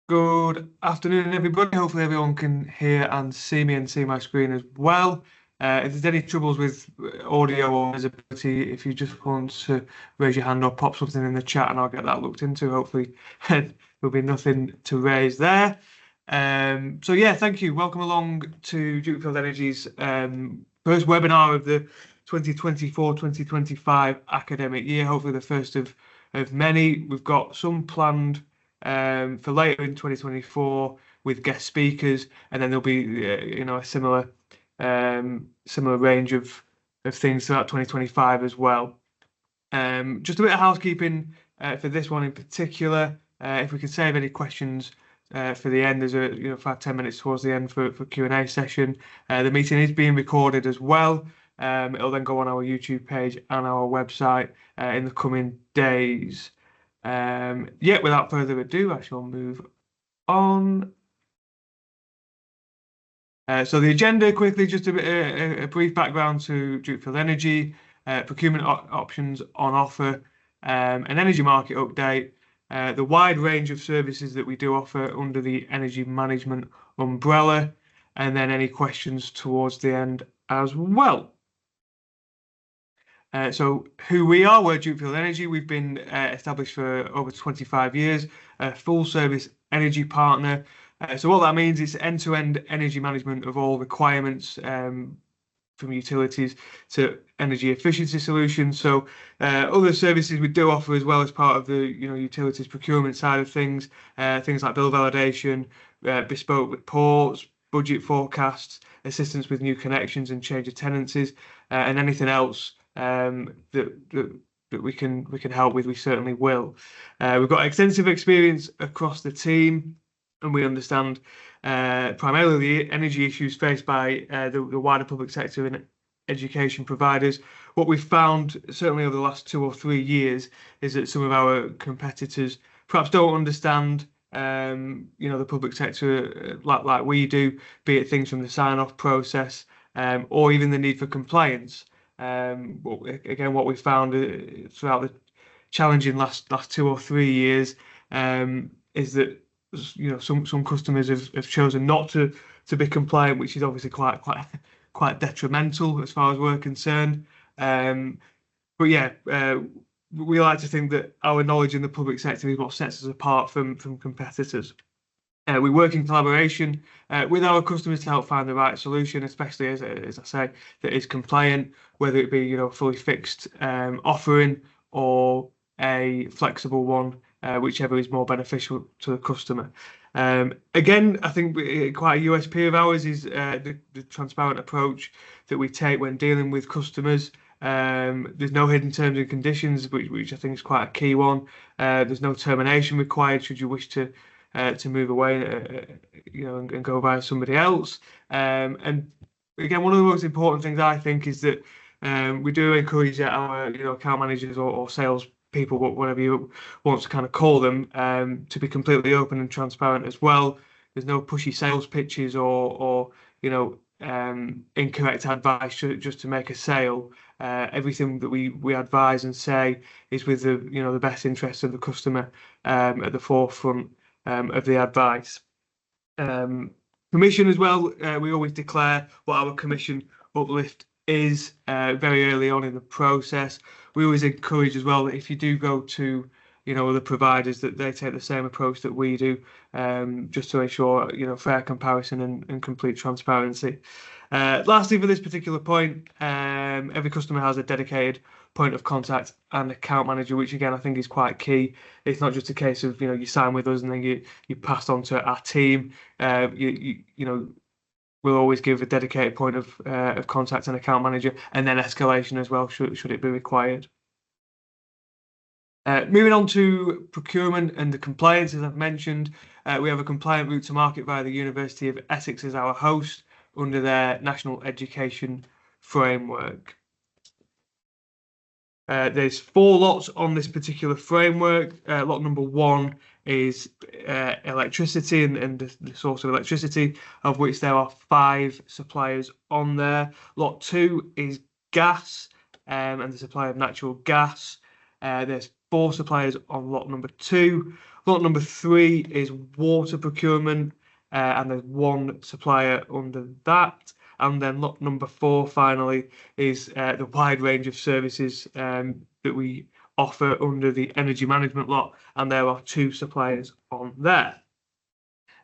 Good afternoon, everybody. Hopefully, everyone can hear and see me and see my screen as well. If there's any troubles with audio or visibility, if you just want to raise your hand or pop something in the chat, and I'll get that looked into. Hopefully, there'll be nothing to raise there. So yeah, thank you. Welcome along to Dukefield Energy's first webinar of the 2024-2025 academic year. Hopefully, the first of many. We've got some planned for later in 2024 with guest speakers, and then there'll be a similar range of things throughout 2025 as well. Just a bit of housekeeping for this one in particular. If we can save any questions for the end, there's 5-10 minutes towards the end for Q&A session. The meeting is being recorded as well. It'll then go on our YouTube page and our website in the coming days. Without further ado, I shall move on. So the agenda quickly, just a brief background to Dukefield Energy, procurement options on offer, an energy market update, the wide range of services that we do offer under the energy management umbrella, and then any questions towards the end as well. So who we are, we're Dukefield Energy. We've been established for over 25 years, a full service energy partner. So what that means is end-to-end energy management of all requirements from utilities to energy efficiency solutions. So other services we do offer as well as part of the utilities procurement side of things, things like bill validation, bespoke reports, budget forecasts, assistance with new connections and change of tenancies, and anything else that we can help with, we certainly will. We've got extensive experience across the team, and we understand primarily the energy issues faced by the wider public sector and education providers. What we've found, certainly over the last 2 or 3 years, is that some of our competitors perhaps don't understand the public sector like we do, be it things from the sign-off process or even the need for compliance. Again, what we found throughout the challenging last 2 or 3 years is that some customers have chosen not to be compliant, which is obviously quite detrimental as far as we're concerned. We like to think that our knowledge in the public sector is what sets us apart from competitors. We work in collaboration with our customers to help find the right solution, especially as I say, that is compliant, whether it be fully fixed offering or a flexible one, whichever is more beneficial to the customer. Again, I think quite a USP of ours is the transparent approach that we take when dealing with customers. There's no hidden terms and conditions, which I think is quite a key one. There's no termination required should you wish to move away, and go via somebody else. And again, one of the most important things I think is that we do encourage our account managers or sales people, whatever you want to kind of call them, to be completely open and transparent as well. There's no pushy sales pitches or incorrect advice just to make a sale. Everything that we advise and say is with the best interest of the customer at the forefront of the advice. Commission as well, we always declare what our commission uplift is very early on in the process. We always encourage as well that if you do go to other providers, that they take the same approach that we do, just to ensure fair comparison and complete transparency. Lastly, for this particular point, every customer has a dedicated point of contact and account manager, which again I think is quite key. It's not just a case of you sign with us and then you pass on to our team. We'll always give a dedicated point of contact and account manager, and then escalation as well should it be required. Moving on to procurement and the compliance, as I've mentioned, we have a compliant route to market via the University of Essex as our host under their National Education Framework. There's 4 lots on this particular framework. Lot number 1 is electricity and the source of electricity, of which there are 5 suppliers on there. Lot 2 is gas and the supply of natural gas. There's 4 suppliers on lot number 2. Lot number 3 is water procurement, and there's 1 supplier under that. And then lot number 4, finally, is the wide range of services that we offer under the energy management lot, and there are 2 suppliers on there.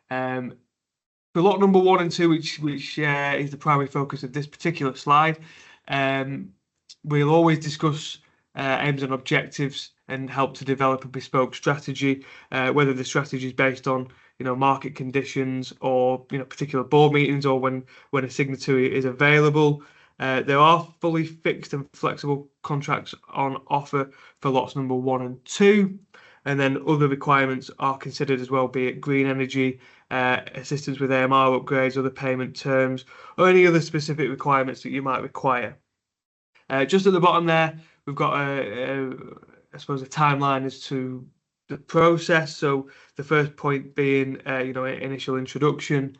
For lot number 1 and 2, which is the primary focus of this particular slide, we'll always discuss aims and objectives and help to develop a bespoke strategy, whether the strategy is based on market conditions or particular board meetings, or when a signatory is available. There are fully fixed and flexible contracts on offer for lots number 1 and 2, and then other requirements are considered as well, be it green energy, assistance with AMR upgrades, other payment terms, or any other specific requirements that you might require. Just at the bottom there, we've got I suppose a timeline as to the process. So the first point being, initial introduction.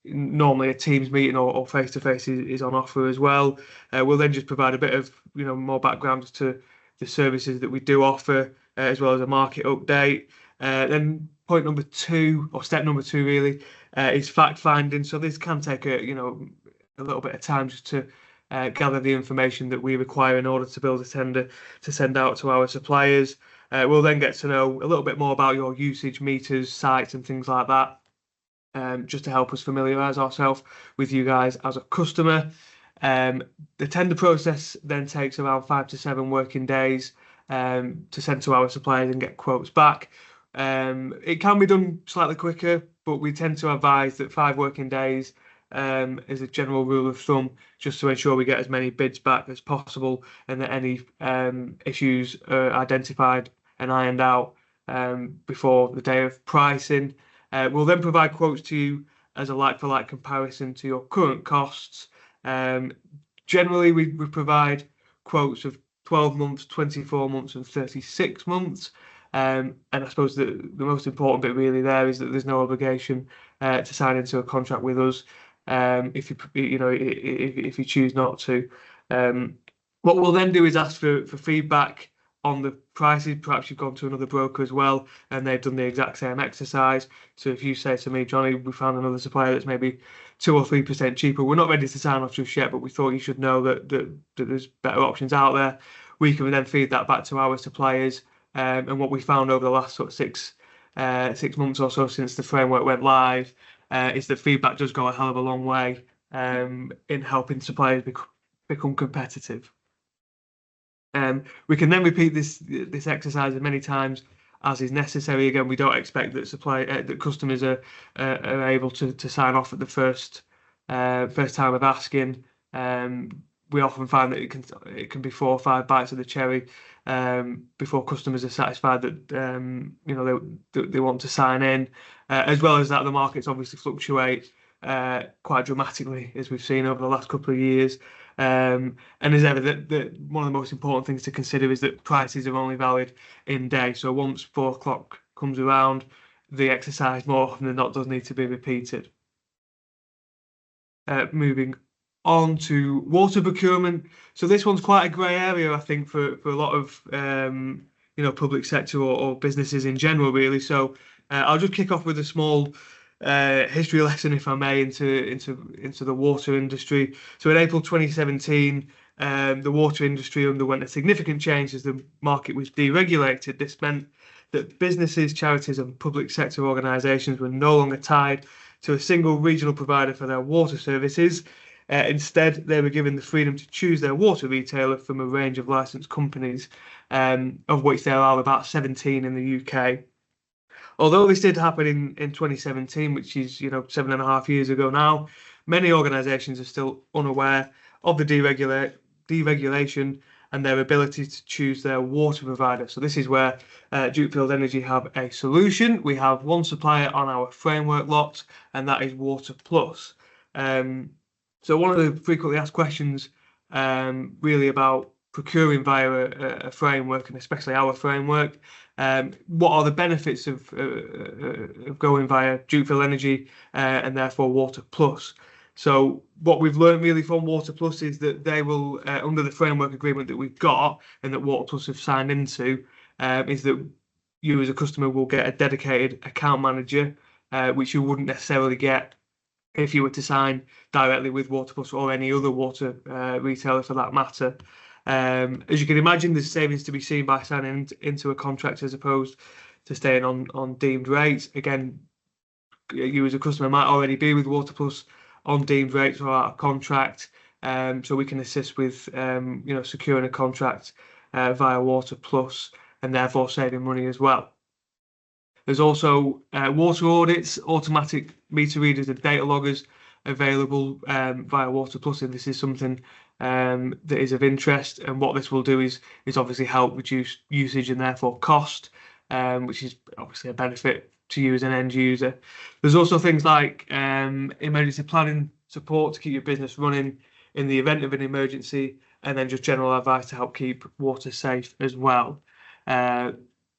Normally a Teams meeting or face-to-face is on offer as well. We'll then just provide a bit of more background as to the services that we do offer, as well as a market update. Then point number 2, or step number 2 really, is fact finding. So this can take a little bit of time just to gather the information that we require in order to build a tender to send out to our suppliers. We'll then get to know a little bit more about your usage meters, sites, and things like that, just to help us familiarise ourselves with you guys as a customer. The tender process then takes around 5 to 7 working days to send to our suppliers and get quotes back. It can be done slightly quicker, but we tend to advise that 5 working days is a general rule of thumb, just to ensure we get as many bids back as possible and that any issues are identified and ironed out before the day of pricing. We'll then provide quotes to you as a like-for-like comparison to your current costs. Generally, we provide quotes of 12 months, 24 months, and 36 months. And I suppose the most important bit really there is that there's no obligation to sign into a contract with us if you choose not to. What we'll then do is ask for feedback on the prices. Perhaps you've gone to another broker as well and they've done the exact same exercise. So if you say to me, Johnny, we found another supplier that's maybe 2 or 3% cheaper, we're not ready to sign off just yet, but we thought you should know that there's better options out there. We can then feed that back to our suppliers. And what we found over the last sort of 6 months or so since the framework went live is that feedback does go a hell of a long way in helping suppliers become competitive. We can then repeat this exercise as many times as is necessary. Again, we don't expect that customers are able to sign off at the first time of asking. We often find that it can be 4 or 5 bites of the cherry before customers are satisfied that they want to sign in. As well as that, the markets obviously fluctuate quite dramatically, as we've seen over the last couple of years. And as ever, one of the most important things to consider is that prices are only valid in day. So once 4 o'clock comes around, the exercise more often than not does need to be repeated. Moving on to water procurement. So this one's quite a grey area, I think, for a lot of public sector or businesses in general, really. So I'll just kick off with a small history lesson, if I may, into the water industry. So in April 2017, the water industry underwent a significant change as the market was deregulated. This meant that businesses, charities, and public sector organisations were no longer tied to a single regional provider for their water services. Instead, they were given the freedom to choose their water retailer from a range of licensed companies, of which there are about 17 in the UK. Although this did happen in 2017, which is 7.5 years ago now, many organisations are still unaware of the deregulation and their ability to choose their water provider. So this is where Dukefield Energy have a solution. We have 1 supplier on our framework lot, and that is Water Plus. So one of the frequently asked questions really about procuring via a framework, and especially our framework, what are the benefits of going via Dukefield Energy and therefore Water Plus? So what we've learned really from Water Plus is that they will, under the framework agreement that we've got and that Water Plus have signed into, is that you as a customer will get a dedicated account manager, which you wouldn't necessarily get if you were to sign directly with Water Plus or any other water retailer for that matter. As you can imagine, there's savings to be seen by signing into a contract as opposed to staying on deemed rates. Again, you as a customer might already be with Water Plus on deemed rates or out of contract, so we can assist with securing a contract via Water Plus and therefore saving money as well. There's also water audits, automatic meter readers and data loggers available via Water Plus, and this is something that is of interest. And what this will do is obviously help reduce usage and therefore cost, which is obviously a benefit to you as an end user. There's also things like emergency planning support to keep your business running in the event of an emergency, and then just general advice to help keep water safe as well.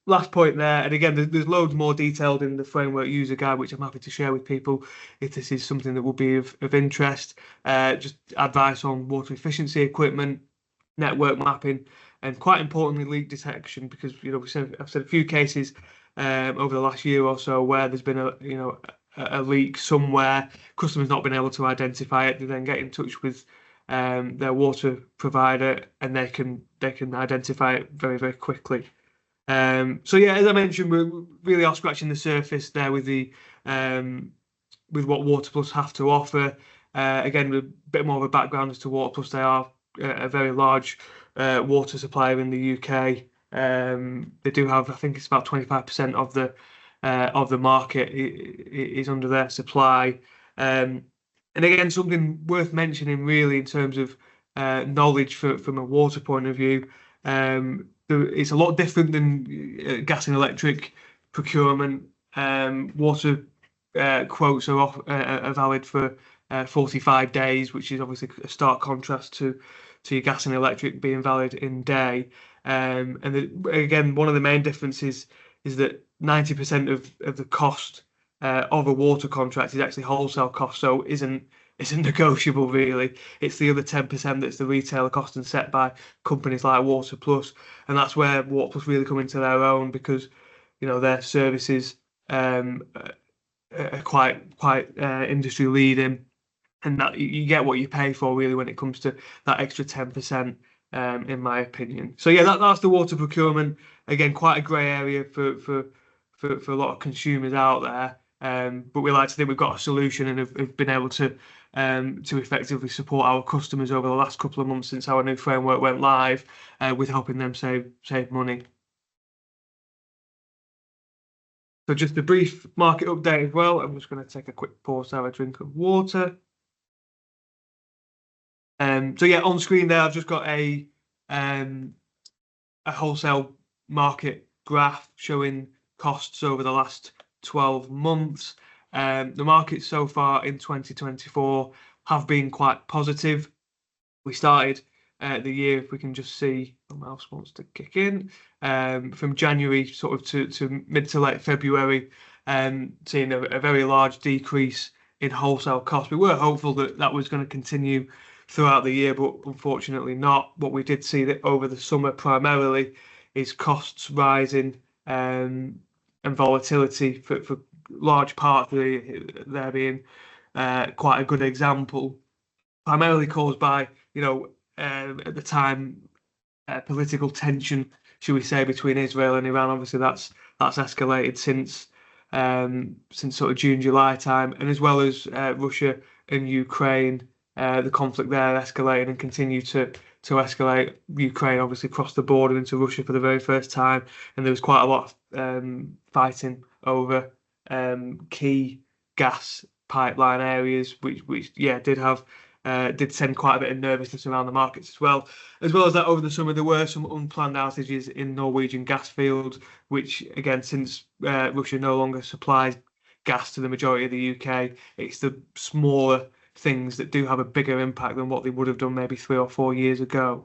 Last point there, and again, there's loads more detailed in the framework user guide, which I'm happy to share with people if this is something that will be of interest. Just advice on water efficiency equipment, network mapping, and quite importantly, leak detection, because I've said a few cases over the last year or so where there's been a leak somewhere, customers not been able to identify it. They then get in touch with their water provider, and they can identify it very, very quickly. So yeah, as I mentioned, we really are scratching the surface there with with what Water Plus have to offer. Again, a bit more of a background as to Water Plus. They are a very large water supplier in the UK. They do have, I think it's about 25% of the market is under their supply. And again, something worth mentioning really in terms of knowledge from a water point of view. It's a lot different than gas and electric procurement. Water quotes are valid for 45 days, which is obviously a stark contrast to your gas and electric being valid in day. Again, one of the main differences is that 90% of the cost of a water contract is actually wholesale cost, so isn't negotiable really. It's the other 10% that's the retailer cost and set by companies like Water Plus, and that's where Water Plus really come into their own, because their services are quite industry leading, and that you get what you pay for really when it comes to that extra 10%. In my opinion. So yeah, that's the water procurement. Again, quite a grey area for a lot of consumers out there. But we like to think we've got a solution and have been able to effectively support our customers over the last couple of months since our new framework went live, with helping them save money. So just a brief market update as well. I'm just going to take a quick pause to have a drink of water. So yeah, on screen there, I've just got a wholesale market graph showing costs over the last 12 months. The markets so far in 2024 have been quite positive. We started the year, if we can just see, the mouse wants to kick in, from January sort of to mid to late February, seeing a very large decrease in wholesale costs. We were hopeful that was going to continue throughout the year, but unfortunately not. What we did see that over the summer primarily is costs rising and volatility for large parts, there being quite a good example, primarily caused by at the time political tension, should we say, between Israel and Iran. Obviously that's escalated since sort of June, July time, and as well as Russia and Ukraine. The conflict there escalated and continued to escalate. Ukraine obviously crossed the border into Russia for the very first time, and there was quite a lot of fighting over key gas pipeline areas, which did send quite a bit of nervousness around the markets as well. As that, over the summer there were some unplanned outages in Norwegian gas fields, which again, since Russia no longer supplies gas to the majority of the UK, it's the smaller things that do have a bigger impact than what they would have done maybe 3 or 4 years ago.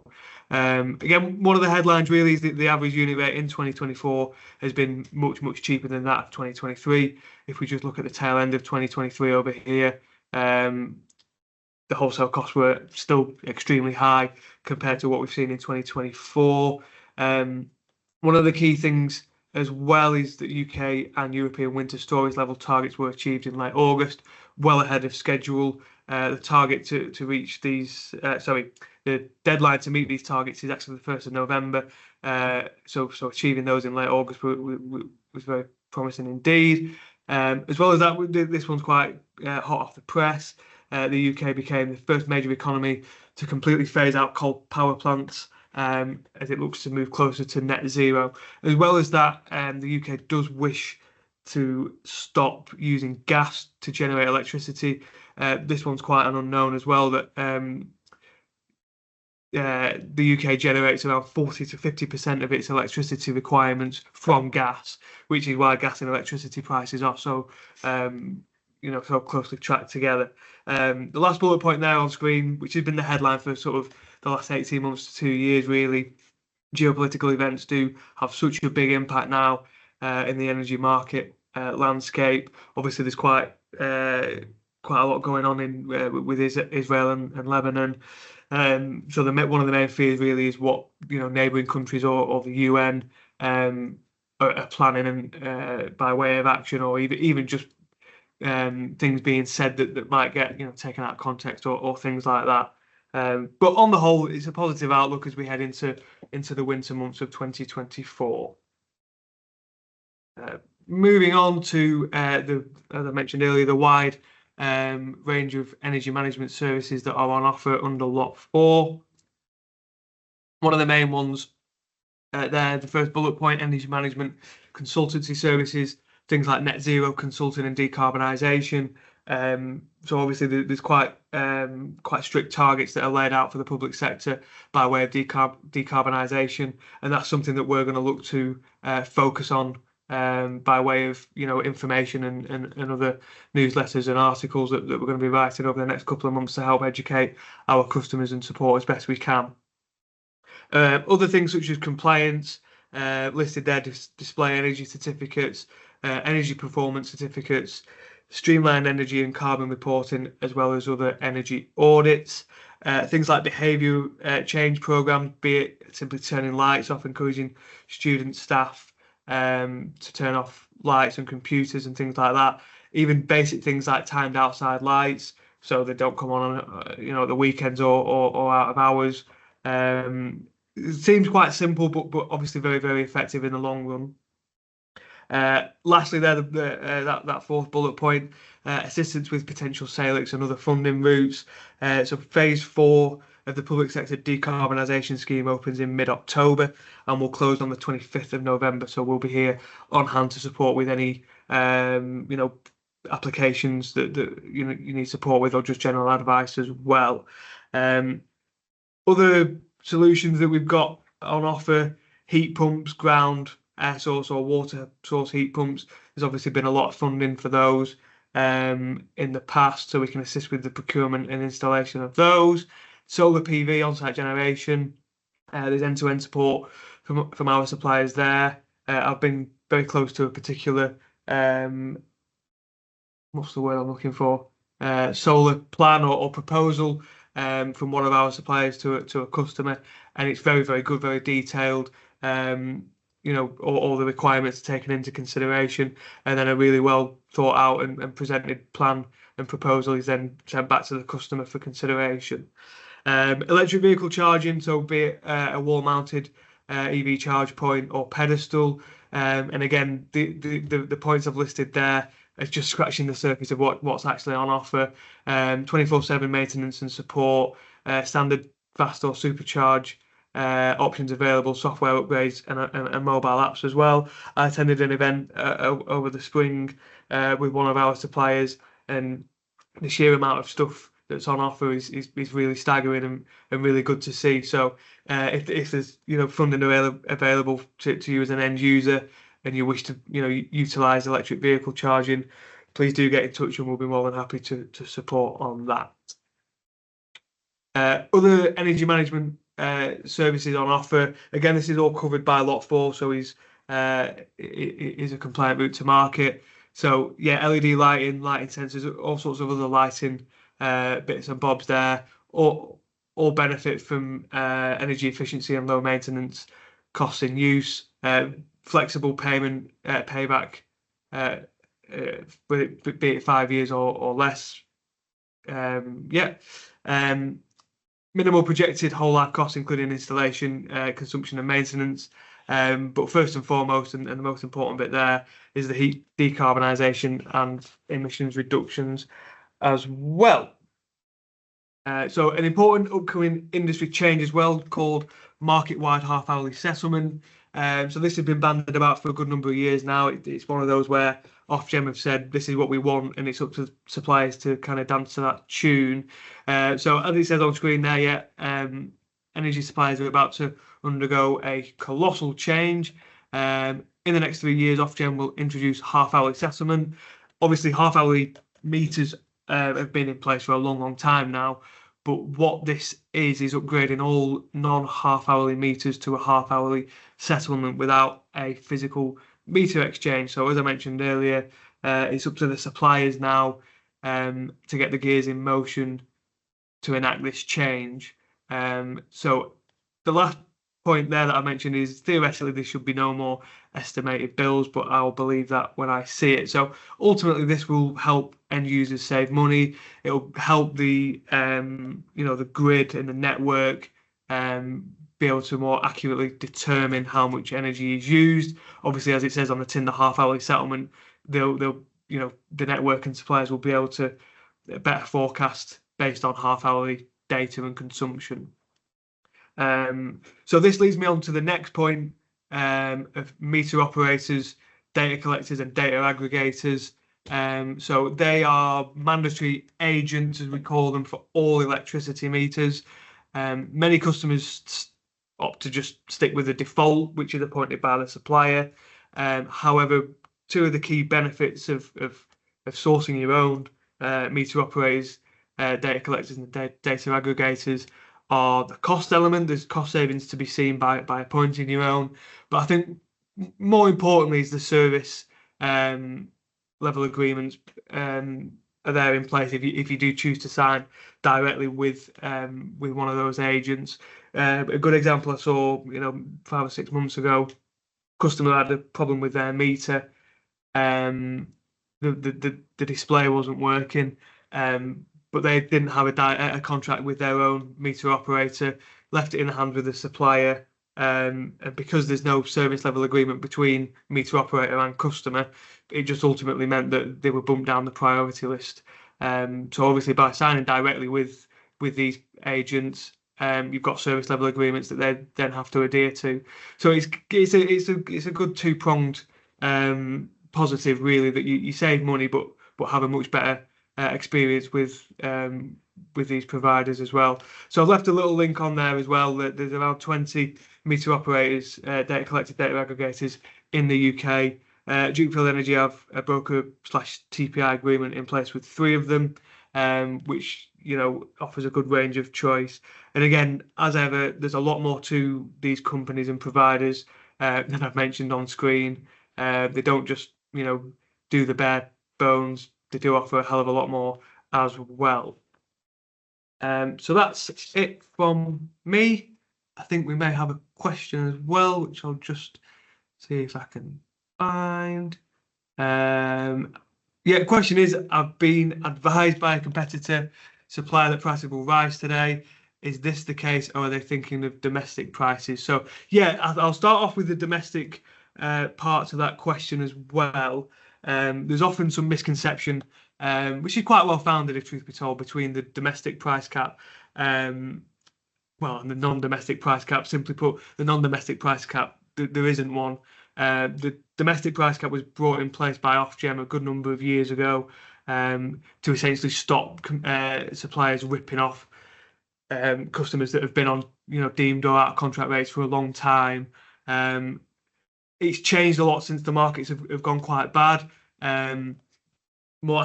Again, one of the headlines really is that the average unit rate in 2024 has been much cheaper than that of 2023. If we just look at the tail end of 2023 over here, the wholesale costs were still extremely high compared to what we've seen in 2024. One of the key things as well is that UK and European winter storage level targets were achieved in late August, well ahead of schedule. The target to reach these, the deadline to meet these targets is actually the 1st of November. So achieving those in late August was very promising indeed. As well as that, this one's quite hot off the press. The UK became the first major economy to completely phase out coal power plants, as it looks to move closer to net zero. As well as that, the UK does wish to stop using gas to generate electricity. This one's quite an unknown as well, that the UK generates around 40 to 50% of its electricity requirements from gas, which is why gas and electricity prices are so so closely tracked together. The last bullet point there on screen, which has been the headline for sort of the last 18 months to 2 years, really, geopolitical events do have such a big impact now in the energy market landscape. Obviously, there's quite a lot going on with Israel and Lebanon. So one of the main fears really is what neighbouring countries or the UN are planning and by way of action, or even just things being said that might get taken out of context or things like that. But on the whole, it's a positive outlook as we head into the winter months of 2024. Moving on to as I mentioned earlier, the wide range of energy management services that are on offer under Lot 4. One of the main ones there, the first bullet point, energy management consultancy services, things like net zero consulting and decarbonisation. So obviously there's quite strict targets that are laid out for the public sector by way of decarbonisation, and that's something that we're going to look to focus on by way of information and other newsletters and articles that we're going to be writing over the next couple of months to help educate our customers and support as best we can. Other things such as compliance, listed there, display energy certificates, energy performance certificates, streamlined energy and carbon reporting, as well as other energy audits. Things like behaviour change programme, be it simply turning lights off, encouraging student staff to turn off lights and computers and things like that. Even basic things like timed outside lights, so they don't come on at the weekends or out of hours. It seems quite simple, but obviously very, very effective in the long run. Lastly, there, that fourth bullet point, assistance with potential SALIX and other funding routes. So phase 4 of the public sector decarbonisation scheme opens in mid-October and will close on the 25th of November. So we'll be here on hand to support with any applications that you need support with, or just general advice as well. Other solutions that we've got on offer: heat pumps, ground air source or water source heat pumps. There's obviously been a lot of funding for those in the past, so we can assist with the procurement and installation of those. Solar PV, on-site generation. There's end-to-end support from our suppliers there. I've been very close to a particular what's the word I'm looking for? Solar plan or proposal from one of our suppliers to a customer, and it's very, very good, very detailed. All the requirements are taken into consideration, and then a really well thought out and presented plan and proposal is then sent back to the customer for consideration. Electric vehicle charging, so be it a wall-mounted EV charge point or pedestal, and again the points I've listed there is just scratching the surface of what's actually on offer. 24/7 maintenance and support, standard fast or supercharge options available, software upgrades and mobile apps as well. I attended an event over the spring with one of our suppliers, and the sheer amount of stuff that's on offer is really staggering and really good to see. So if there's funding available to you as an end user, and you wish to utilize electric vehicle charging, please do get in touch and we'll be more than happy to support on that. Other energy management services on offer. Again, this is all covered by Lot 4, so it is a compliant route to market. So yeah, LED lighting sensors, all sorts of other lighting bits and bobs there, all benefit from energy efficiency and low maintenance costs in use, flexible payment payback, uh, be it 5 years or less. Yeah. Minimal projected whole life costs, including installation, consumption, and maintenance. But first and foremost, and the most important bit there, is the heat decarbonisation and emissions reductions as well. So an important upcoming industry change as well, called market-wide half-hourly settlement. So this has been bandied about for a good number of years now. It's one of those where Ofgem have said this is what we want, and it's up to suppliers to kind of dance to that tune. So as it says on screen there, yeah, energy suppliers are about to undergo a colossal change. In the next 3 years, Ofgem will introduce half-hourly settlement. Obviously, half-hourly meters have been in place for a long time now. But what this is upgrading all non-half-hourly meters to a half-hourly settlement without a physical meter exchange. So as I mentioned earlier, it's up to the suppliers now to get the gears in motion to enact this change. So the last point there that I mentioned is theoretically there should be no more estimated bills, but I'll believe that when I see it. So ultimately, this will help end users save money. It'll help the the grid and the network be able to more accurately determine how much energy is used. Obviously, as it says on the tin, the half-hourly settlement, they'll the network and suppliers will be able to better forecast based on half-hourly data and consumption. So this leads me on to the next point of meter operators, data collectors, and data aggregators. So they are mandatory agents, as we call them, for all electricity meters. Many customers opt to just stick with the default, which is appointed by the supplier. However, two of the key benefits of sourcing your own meter operators, data collectors, and data aggregators are the cost element. There's cost savings to be seen by appointing your own, but I think more importantly is the service level agreements are there in place if you do choose to sign directly with one of those agents. A good example I saw 5 or 6 months ago, customer had a problem with their meter. The display wasn't working. But they didn't have a contract with their own meter operator, left it in the hands of the supplier. And because there's no service level agreement between meter operator and customer, it just ultimately meant that they were bumped down the priority list. So obviously, by signing directly with these agents, you've got service level agreements that they then have to adhere to. So it's a good two-pronged positive, really, that you save money but have a much better experience with these providers as well. So I've left a little link on there as well. That there's around 20 meter operators, data collectors, data aggregators in the UK. Dukefield Energy have a broker/TPI agreement in place with 3 of them, which offers a good range of choice. And again, as ever, there's a lot more to these companies and providers than I've mentioned on screen. They don't just do the bare bones. They do offer a hell of a lot more as well. So that's it from me. I think we may have a question as well, which I'll just see if I can find. Yeah, question is, I've been advised by a competitor supplier that prices will rise today. Is this the case, or are they thinking of domestic prices? So yeah, I'll start off with the domestic parts of that question as well. There's often some misconception, which is quite well founded, if truth be told, between the domestic price cap, and the non-domestic price cap. Simply put, the non-domestic price cap, there isn't one. The domestic price cap was brought in place by Ofgem a good number of years ago to essentially stop suppliers ripping off customers that have been on deemed or out of contract rates for a long time. It's changed a lot since the markets have gone quite bad. I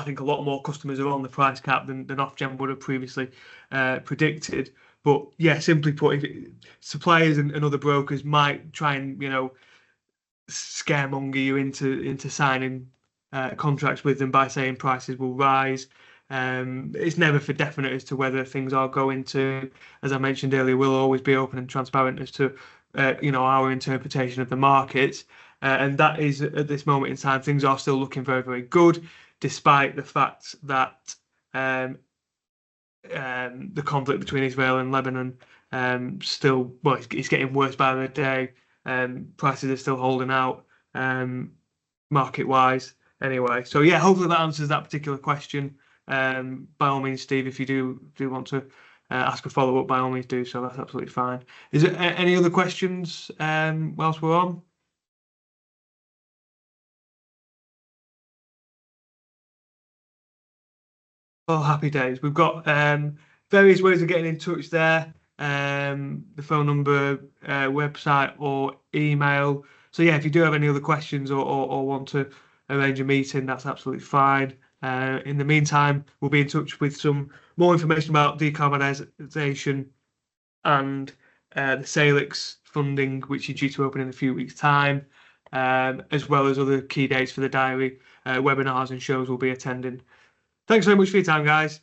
think a lot more customers are on the price cap than Ofgem would have previously predicted. But yeah, simply put, suppliers and other brokers might try and scaremonger you into signing contracts with them by saying prices will rise. It's never for definite as to whether things are going to, as I mentioned earlier, we'll always be open and transparent as to our interpretation of the markets. And that is at this moment in time, things are still looking very, very good, despite the fact that um, the conflict between Israel and Lebanon still, well, it's getting worse by the day. Prices are still holding out market wise. Anyway, so yeah, hopefully that answers that particular question. By all means, Steve, if you do want to ask a follow up, by all means do so. That's absolutely fine. Is there any other questions whilst we're on? Oh, happy days. We've got various ways of getting in touch there. The phone number, website, or email. So yeah, if you do have any other questions or want to arrange a meeting, that's absolutely fine. In the meantime, we'll be in touch with some more information about decarbonisation and the Salix funding, which is due to open in a few weeks' time, as well as other key dates for the diary, webinars and shows we'll be attending. Thanks very much for your time, guys.